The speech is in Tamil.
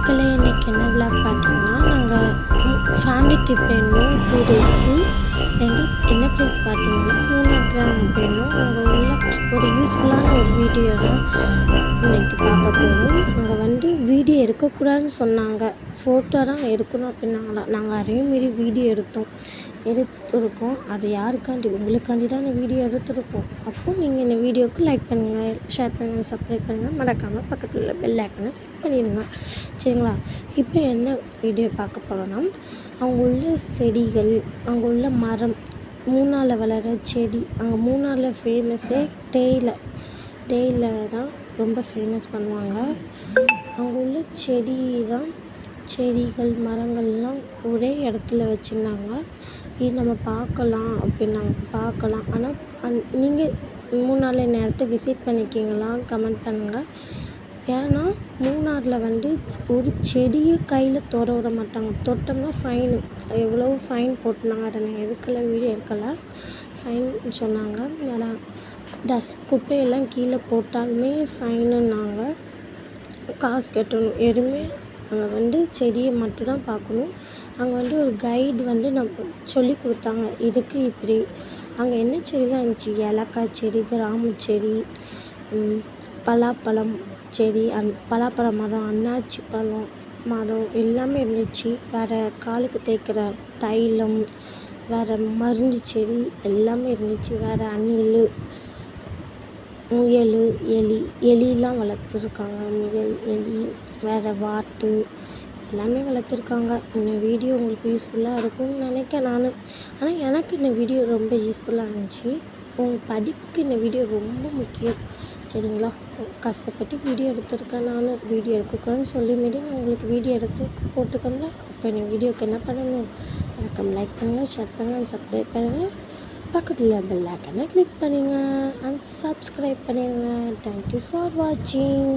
மக்களே, இன்றைக்கி என்ன விளாக் பார்த்தீங்கன்னா, நாங்கள் ஃபேமிலி ட்ரிப் போயிருந்தோம் 2 டேஸ்க்கு. என்ன ப்ளேஸ் பார்த்தீங்கன்னா, மூணாருக்கு நாங்கள் போயிருந்தோம். அங்கே உள்ள ஒரு யூஸ்ஃபுல்லான ஒரு வீடியோ தான் இன்றைக்கி பார்க்க போகிறோம். அங்கே வீடியோ எடுக்கக்கூடாதுன்னு சொன்னாங்க, ஃபோட்டோ தான் எடுக்கணும் அப்படின்னாங்களா. நாங்கள் அதையும் மீறி வீடியோ எடுத்துருக்கோம். அது யாருக்காண்டி? உங்களுக்காண்டி தான் இந்த வீடியோ எடுத்துருக்கோம். அப்போது நீங்கள் இந்த வீடியோவுக்கு லைக் பண்ணுங்கள், ஷேர் பண்ணுங்கள், சப்ஸ்கிரைப் பண்ணுங்கள், மறக்காமல் பக்கத்தில் உள்ள பெல் ஐக்கனை கிளிக் பண்ணிடுங்க. சரிங்களா? இப்போ என்ன வீடியோ பார்க்க போகிறோன்னா, அங்கே உள்ள செடிகள், அங்கே உள்ள மரம், மூணாரில் வளர செடி. அங்கே மூணாரில் ஃபேமஸே தேயிலை தான் ரொம்ப ஃபேமஸ் பண்ணுவாங்க. அங்கே உள்ள செடிகள் மரங்கள்லாம் ஒரே இடத்துல வச்சுருந்தாங்க. இது நம்ம பார்க்கலாம் அப்படின்னாங்க. பார்க்கலாம். ஆனால் நீங்கள் மூணாரில் இந்த இடத்த விசிட் பண்ணிக்கிங்களா? கமெண்ட் பண்ணுங்கள். ஏன்னா மூணாரில் ஒரு செடியை கையில் தொட விட மாட்டாங்க. தொட்டோம்னா ஃபைனு. எவ்வளோ ஃபைன் போட்டுனாங்க. அதை நான் வீடியோ எடுக்கலை. ஃபைன் சொன்னாங்க. ஏன்னா குப்பையெல்லாம் கீழே போட்டாலுமே ஃபைனுன்னாங்க. காசு கட்டணும். எதுவுமே அங்கே செடியை மட்டும்தான் பார்க்கணும். அங்கே ஒரு கைடு நம்ம சொல்லி கொடுத்தாங்க, இதுக்கு இப்படி. அங்கே என்ன செடி தான் இருந்துச்சு? ஏலக்காய் செடி, கிராமு செடி, பலாப்பழம் செடி, பலாப்பழ மரம், அன்னாச்சி பழம் மரம் எல்லாமே இருந்துச்சு. வேறு காலுக்கு தேய்க்கிற தைலம், வேறு மருந்து செடி எல்லாமே இருந்துச்சு. வேறு அணில், முயல், எலிலாம் வளர்த்துருக்காங்க. முயல், எலி, வேறு வாத்து எல்லாமே வளர்த்துருக்காங்க. இந்த வீடியோ உங்களுக்கு யூஸ்ஃபுல்லாக இருக்கும்னு நினைக்கிறேன் நான். ஆனால் எனக்கு இந்த வீடியோ ரொம்ப யூஸ்ஃபுல்லாக இருந்துச்சு. உங்கள் படிப்புக்கு இந்த வீடியோ ரொம்ப முக்கியம். சரிங்களா? கஷ்டப்பட்டு வீடியோ எடுத்திருக்கேன் நான். வீடியோ எடுக்கக்கூடாதுன்னு சொல்லி மாரி நான் உங்களுக்கு வீடியோ எடுத்து போட்டுக்கோங்க. அப்போ இந்த வீடியோக்கு என்ன பண்ணணும்? வணக்கம், லைக் பண்ணுங்கள், ஷேர் பண்ணுங்கள், சப்ஸ்கிரைப் பண்ணுங்கள், பக்கத்தில் பெல் ஐக்கனை கிளிக் பண்ணுங்கள் அண்ட் சப்ஸ்கிரைப் பண்ணிடுங்க. தேங்க்யூ ஃபார் வாட்சிங்.